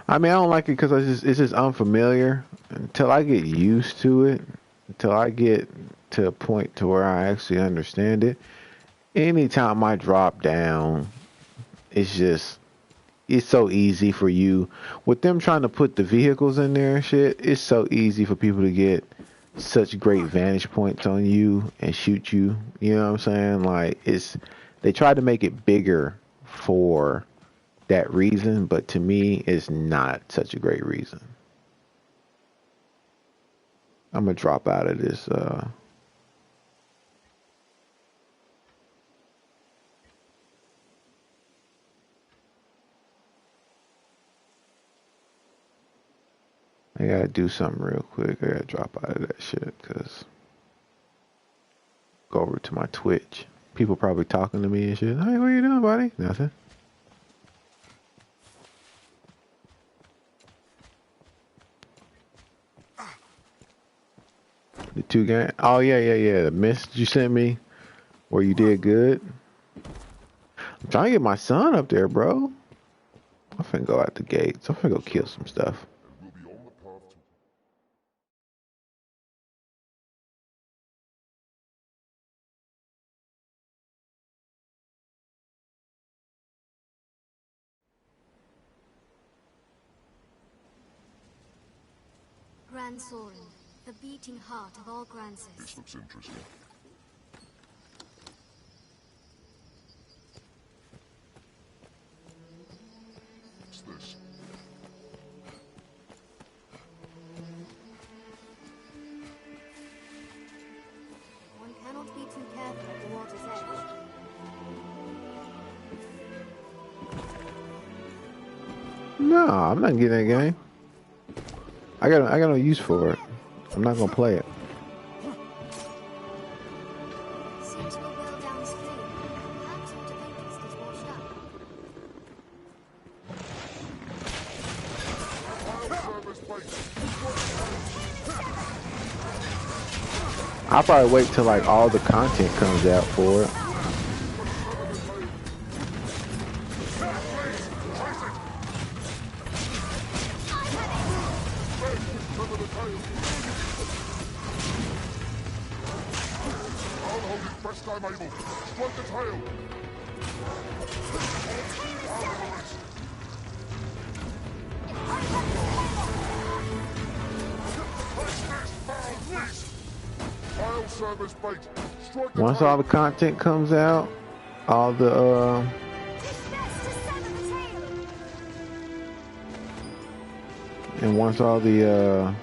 I mean, I don't like it because it's just unfamiliar. Until I get used to it, until I get to a point to where I actually understand it. Anytime I drop down, it's so easy for you. With them trying to put the vehicles in there and shit, it's so easy for people to get such great vantage points on you and shoot you. You know what I'm saying? Like, they try to make it bigger for that reason, but to me, it's not such a great reason. I'm gonna drop out of this. I gotta do something real quick. I gotta drop out of that shit, cause go over to my Twitch. People probably talking to me and shit. Hey, what you doing, buddy? Nothing. The two game. Oh yeah. The mist you sent me, where you did good. I'm trying to get my son up there, bro. I'm finna go out the gates. I'm finna go kill some stuff. Grand Sorin, the beating heart of all Grances. This looks interesting. What's this? One cannot be too careful at the water's edge. No, I'm not getting that game. I got no use for it. I'm not gonna play it. Seems we're well downstream. Perhaps the Tempest is washed up. I'll probably wait till like all the content comes out for it. Once all the content comes out, all the and once all the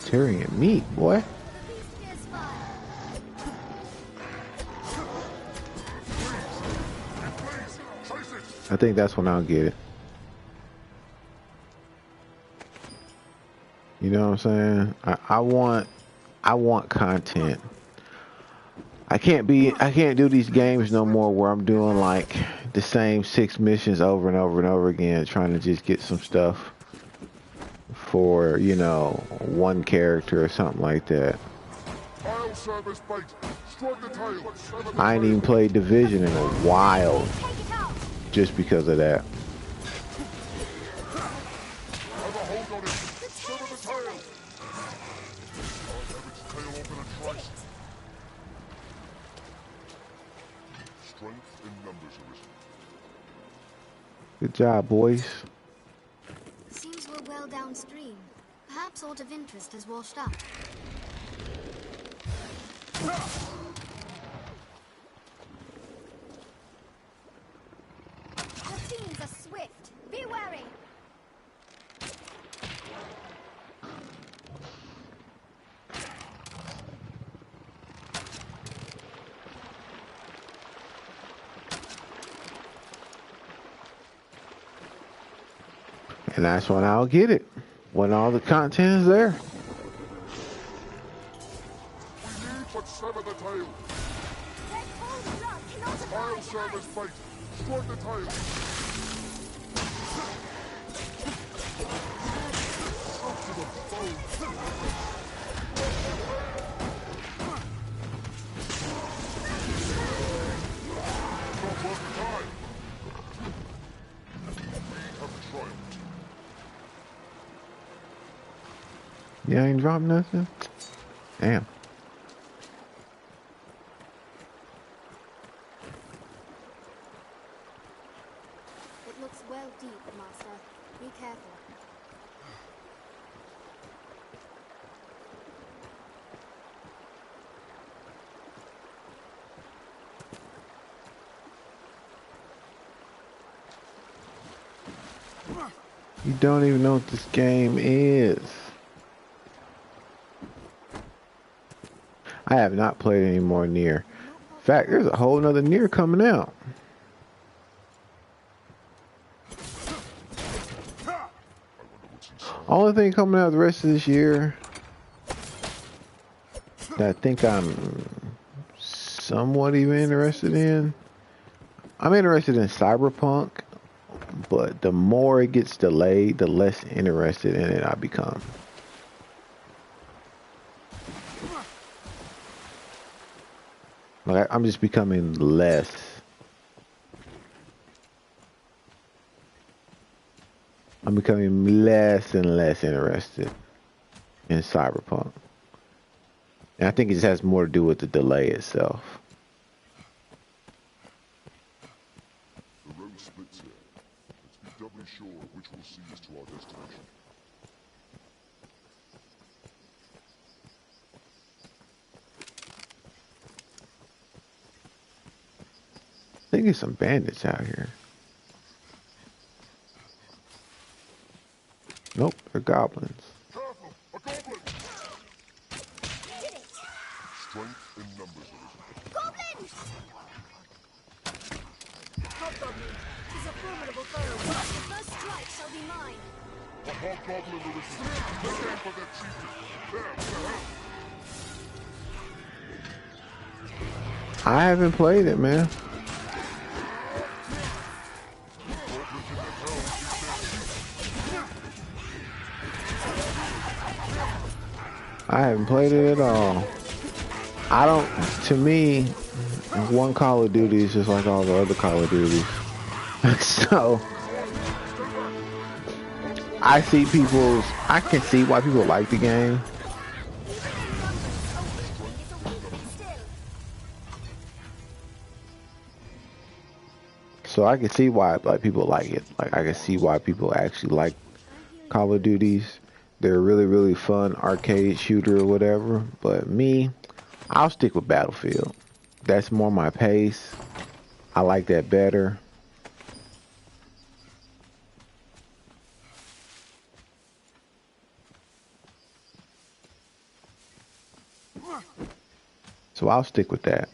tearing at meat, boy. I think that's when I'll get it. You know what I'm saying? I want content. I can't do these games no more where I'm doing like the same 6 missions over and over and over again, trying to just get some stuff for, you know, one character or something like that. I ain't even played Division in a while just because of that. Good job, boys. Seems we're well downstream. Perhaps sort of interest has washed up. The fiends are swift. Be wary. And that's when I'll get it. When all the content is there. Sever the tail. File service bait. Strike the tail. Up to the foe. Not worth the time. We have triumphed. You ain't dropped nothing? Damn. It looks well deep, Master. Be careful. You don't even know what this game is. I have not played any more Nier. In fact, there's a whole nother Nier coming out. Only thing coming out the rest of this year that I think I'm somewhat even interested in. I'm interested in Cyberpunk, but the more it gets delayed, the less interested in it I become. Like, I'm just becoming less. I'm becoming less and less interested in Cyberpunk. And I think it just has more to do with the delay itself. The road splits here. Let's be doubly sure of which will see us to our destination. I think there's some bandits out here. Nope, they're goblins. Careful! A goblin! Strength in numbers. Goblins! Hobgoblin is a formidable foe. The first strike shall be mine. A hobgoblin will listen. Look out for that chieftain. There, to help. I haven't played it, man. haven't played it at all. I don't. To me, one Call of Duty is just like all the other Call of Duties. So I see people's. I can see why people like the game. So I can see why like people like it. Like I can see why people actually like Call of Duties. They're really fun arcade shooter or whatever. But me, I'll stick with Battlefield. That's more my pace. I like that better. So I'll stick with that.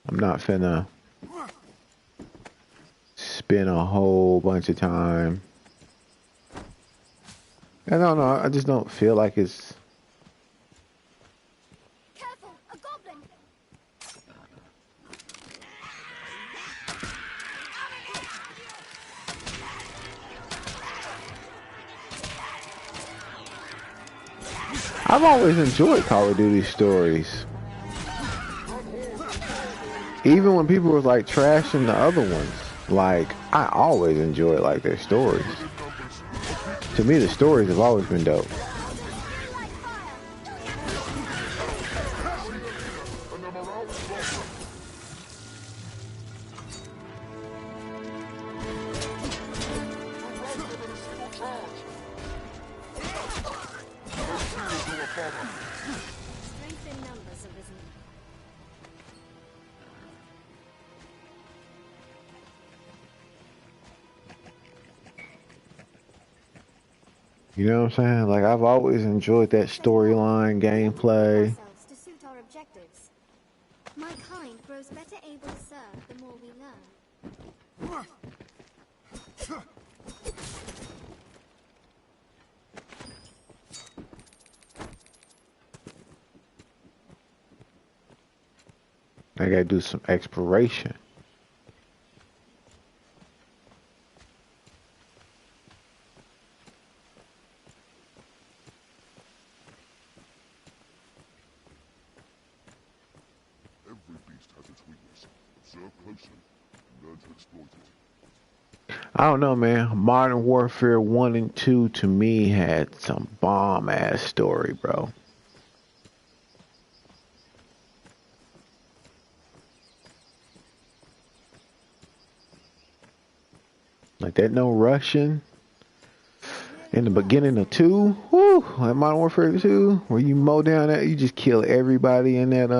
I'm not finna spend a whole bunch of time. I don't know. I just don't feel like it's. Careful, a goblin! I've always enjoyed Call of Duty stories. Even when people were like trashing the other ones, like I always enjoyed like their stories. To me, the stories have always been dope. Strength in numbers have risen. You know what I'm saying? Like I've always enjoyed that storyline gameplay. To suit our objectives. My kind grows better able to serve the more we learn. I gotta do some exploration. Every beast has its weakness. Observe closely and learn to exploit it. I don't know, man. Modern Warfare 1 and 2 to me had some bomb ass story, bro. Like that no Russian in the beginning of 2, whoo, like Modern Warfare 2, where you mow down that, you just kill everybody in that,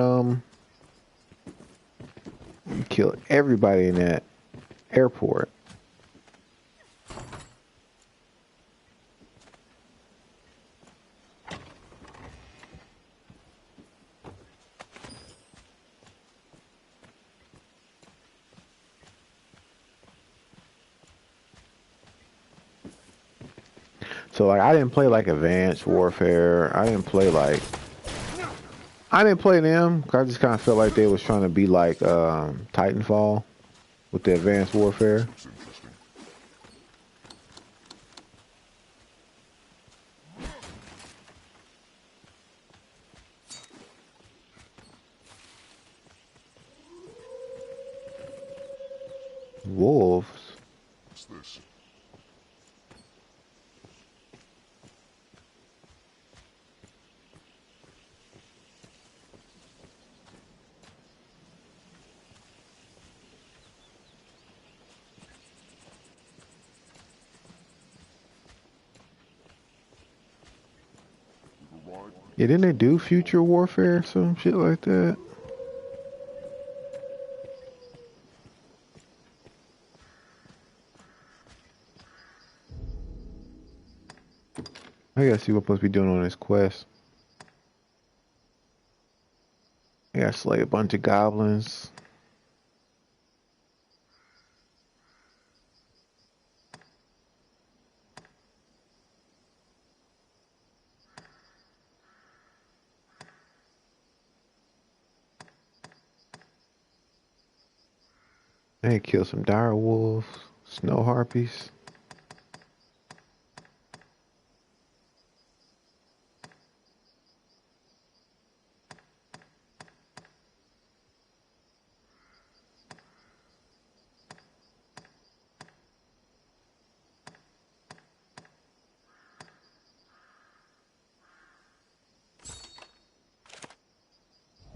you kill everybody in that airport. So like I didn't play like Advanced Warfare. I didn't play them. 'Cause I just kind of felt like they was trying to be like Titanfall with the Advanced Warfare. Wolves. What's this? Yeah, didn't they do Future Warfare or some shit like that? I gotta see what I'm supposed to be doing on this quest. I gotta slay a bunch of goblins. They killed some dire wolves, snow harpies.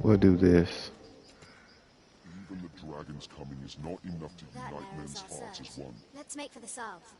We'll do this. Even the dragons coming is not enough to unite men's hearts as one. Let's make for the south.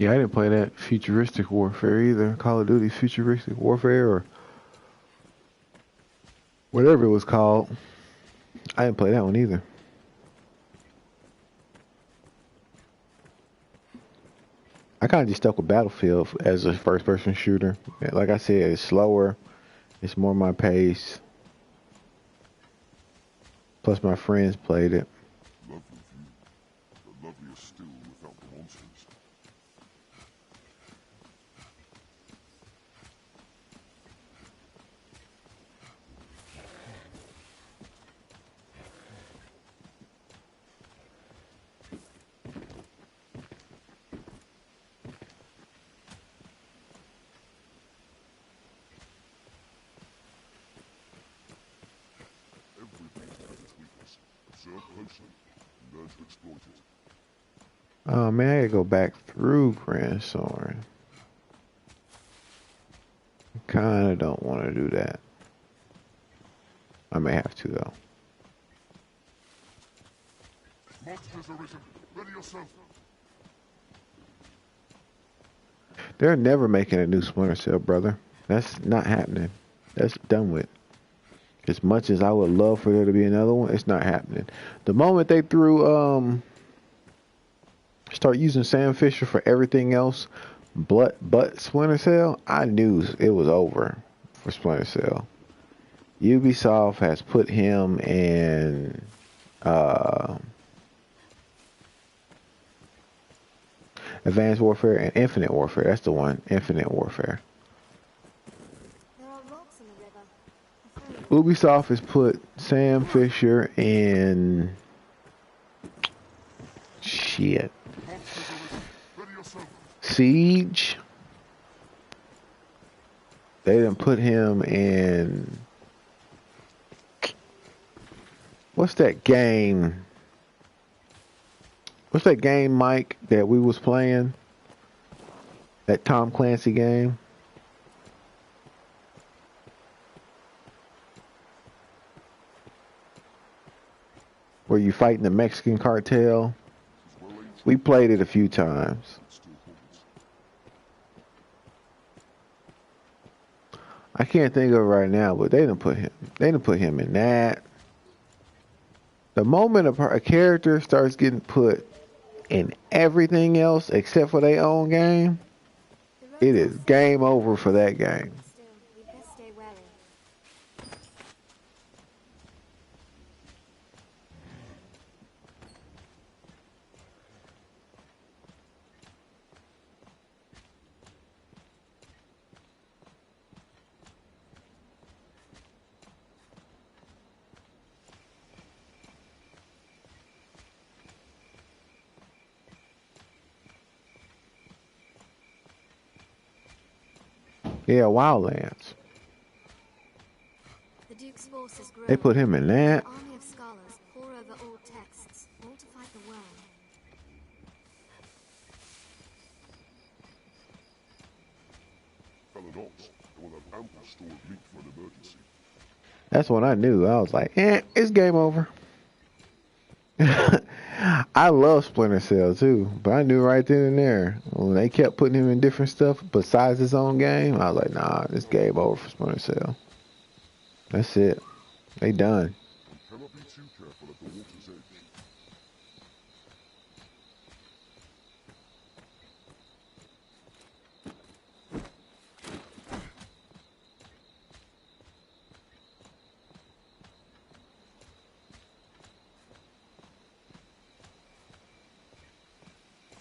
Yeah, I didn't play that futuristic warfare either. Call of Duty futuristic warfare or whatever it was called. I didn't play that one either. I kind of just stuck with Battlefield as a first-person shooter. Like I said, it's slower. It's more my pace. Plus, my friends played it. Lovely view, but lovelier still without the monsters. Everything has its weakness. Observe closely and learn to exploit it. Oh man, I gotta go back through Grand Soren. Kinda don't want to do that. I may have to though. Monsters arisen. Ready yourself. They're never making a new Splinter Cell, brother. That's not happening. That's done with. As much as I would love for there to be another one, it's not happening. The moment they threw start using Sam Fisher for everything else but Splinter Cell, I knew it was over for Splinter Cell. Ubisoft has put him in Advanced Warfare and Infinite Warfare. That's the one, Infinite Warfare. There are rocks in the river. Ubisoft has put Sam Fisher in shit. Siege. They didn't put him in. What's that game? What's that game, Mike, that we was playing? That Tom Clancy game? Where you fighting the Mexican cartel? We played it a few times. I can't think of it right now, but they didn't put him. They didn't put him in that. The moment a character starts getting put in everything else except for their own game, it is game over for that game. Still, we'd best stay wary. Yeah, Wildlands. The Duke's forces grow. They put him in that. An army of scholars pour over old texts, all to fight the worm. Felon ops, they will have ample store of meat for an emergency. That's when I knew. I was like, it's game over. I love Splinter Cell too, but I knew right then and there when they kept putting him in different stuff besides his own game, I was like, nah, this game over for Splinter Cell. That's it. They done. Cannot be too careful at the water's edge.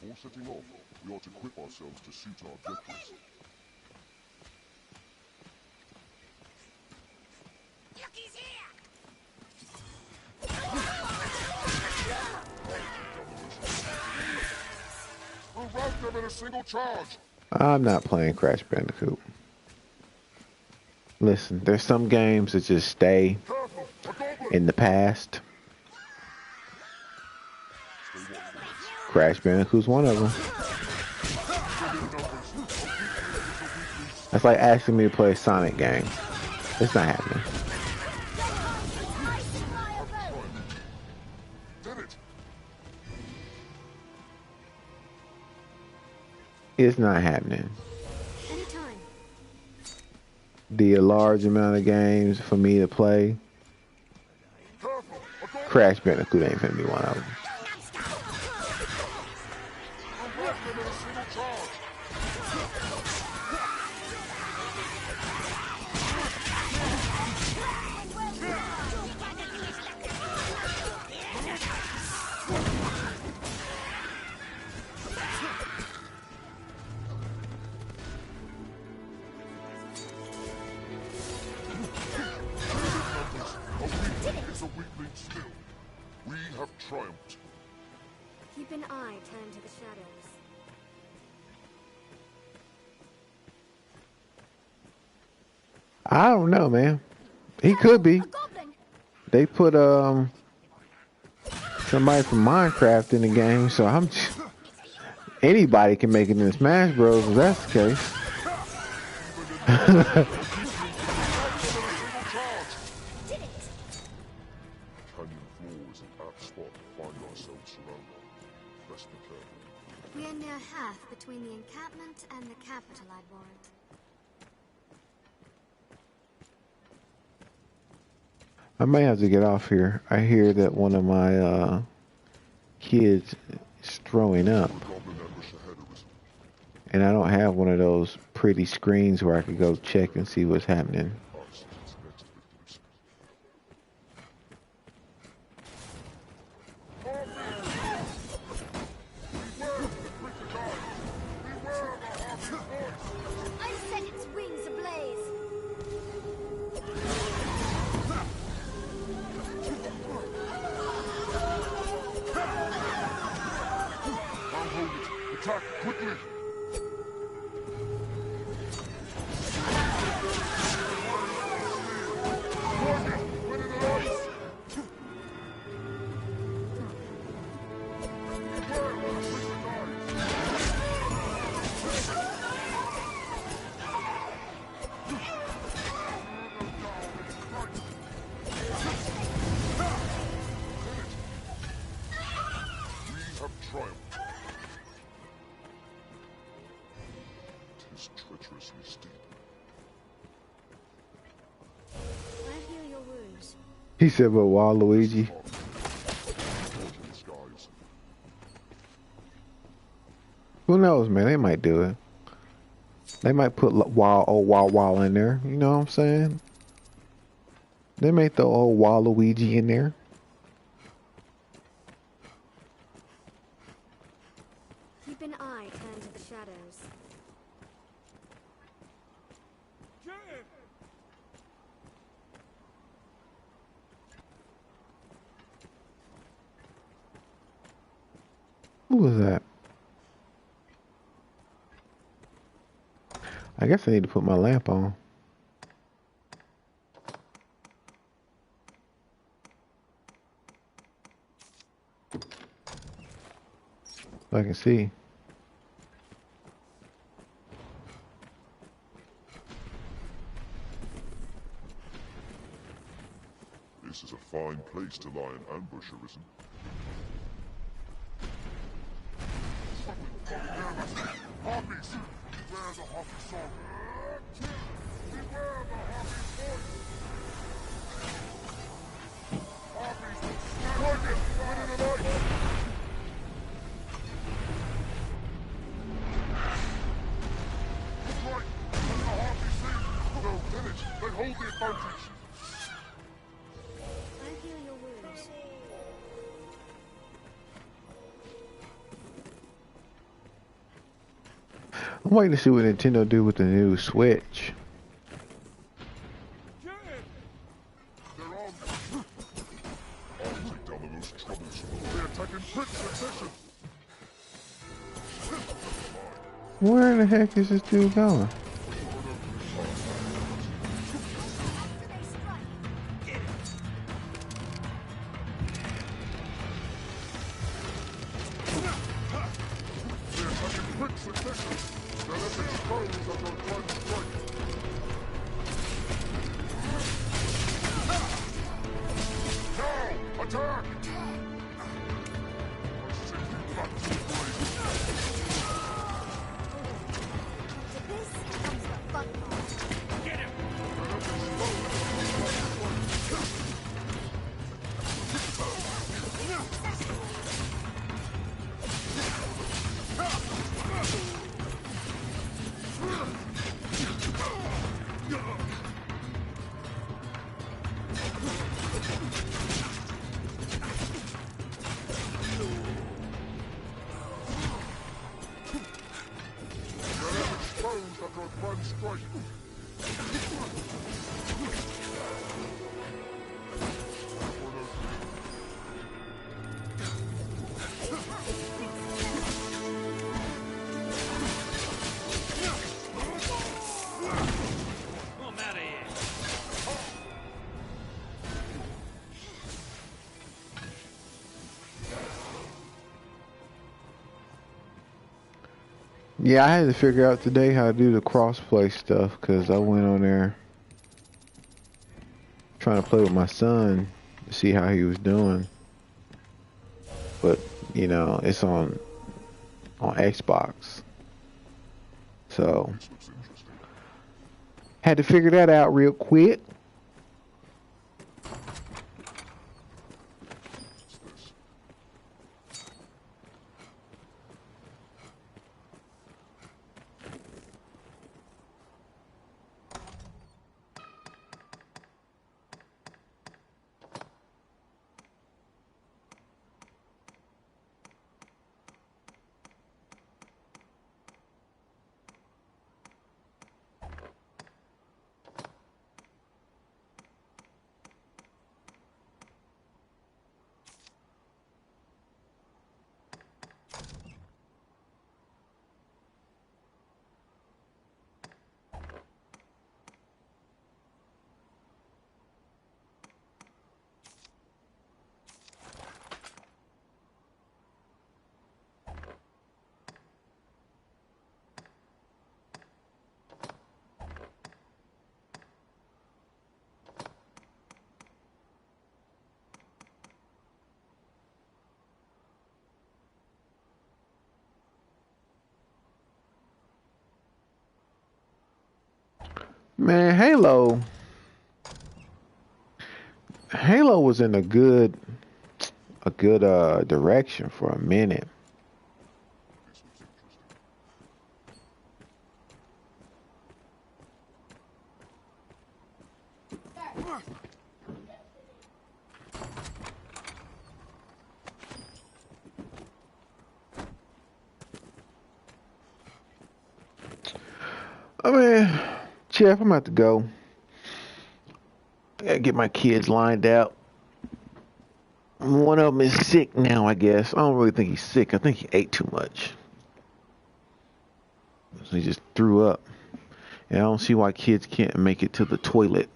Before setting off, we ought to equip ourselves to suit our objectives. Look, he's here! We'll rout them in a single charge! I'm not playing Crash Bandicoot. Listen, there's some games that just stay in the past. Crash Bandicoot's one of them. That's like asking me to play a Sonic game. It's not happening. It's not happening. The large amount of games for me to play, Crash Bandicoot ain't gonna be one of them. Triumphed. Keep an eye turned to the shadows. I don't know, man. He could be. They put somebody from Minecraft in the game, so I'm just, anybody can make it in Smash Bros. If that's the case. We are near half between the encampment and the capital, I'd warrant. I may have to get off here. I hear that one of my kids is throwing up. And I don't have one of those pretty screens where I could go check and see what's happening. Attack quickly! Treacherously steep. I heal your wounds. He said, but Waluigi. Who knows, man? They might do it. They might put Wall in there. You know what I'm saying? They may throw old Waluigi in there. Keep an eye turned to the shadows. Who was that? I guess I need to put my lamp on. So I can see. This is a fine place to lie in ambush, Arisen. Harpies! Beware the Harpy song! Beware the Harpy voice! Harpies! Strike it! Win in the night! Look right! Let the Harpy sing! No, finish! They hold the advantage! I heal your wounds. I'm waiting to see what Nintendo do with the new Switch. Where the heck is this dude going? Yeah, I had to figure out today how to do the crossplay stuff because I went on there trying to play with my son to see how he was doing. But, you know, it's on Xbox. So, had to figure that out real quick. Man, Halo was in a good direction for a minute. I mean, Jeff, I'm about to go. I gotta get my kids lined out. One of them is sick now, I guess. I don't really think he's sick. I think he ate too much. So he just threw up. And I don't see why kids can't make it to the toilet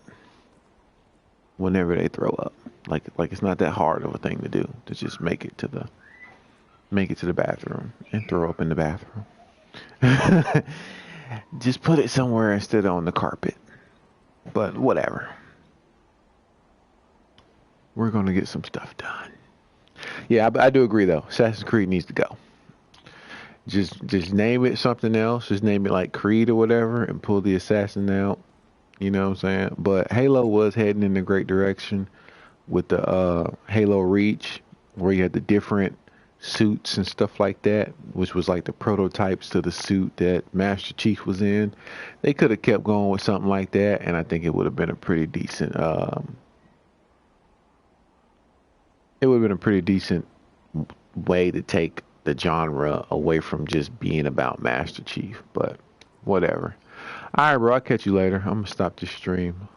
whenever they throw up. Like it's not that hard of a thing to do to just make it to the bathroom and throw up in the bathroom. Just put it somewhere instead of on the carpet. But whatever. We're going to get some stuff done. Yeah, I do agree though. Assassin's Creed needs to go. Just name it something else. Just name it like Creed or whatever and pull the assassin out. You know what I'm saying? But Halo was heading in a great direction with the Halo Reach, where you had the different suits and stuff like that, which was like the prototypes to the suit that Master Chief was in. They could have kept going with something like that, and I think it would have been a pretty decent way to take the genre away from just being about Master Chief. But whatever. All right, bro. I'll catch you later. I'm gonna stop this stream.